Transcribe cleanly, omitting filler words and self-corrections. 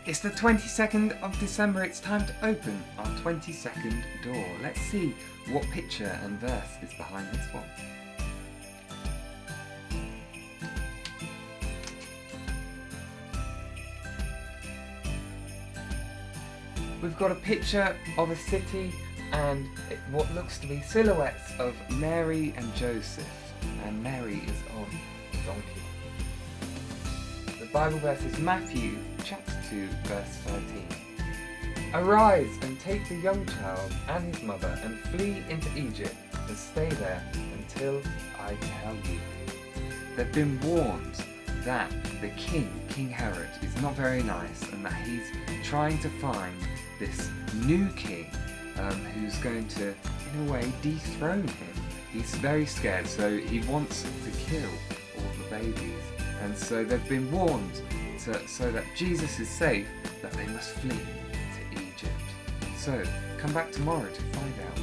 It's the 22nd of December. It's time to open our 22nd door. Let's see what picture and verse is behind this one. We've got a picture of a city and what looks to be silhouettes of Mary and Joseph. And Mary is on a donkey. The Bible verse is Matthew chapter 2 verse 13. Arise and take the young child and his mother and flee into Egypt and stay there until I tell you. They've been warned that the King Herod, is not very nice and that he's trying to find this new king who's going to, in a way, dethrone him. He's very scared, so he wants to kill all the babies. And so they've been warned so that Jesus is safe, that they must flee to Egypt. So come back tomorrow to find out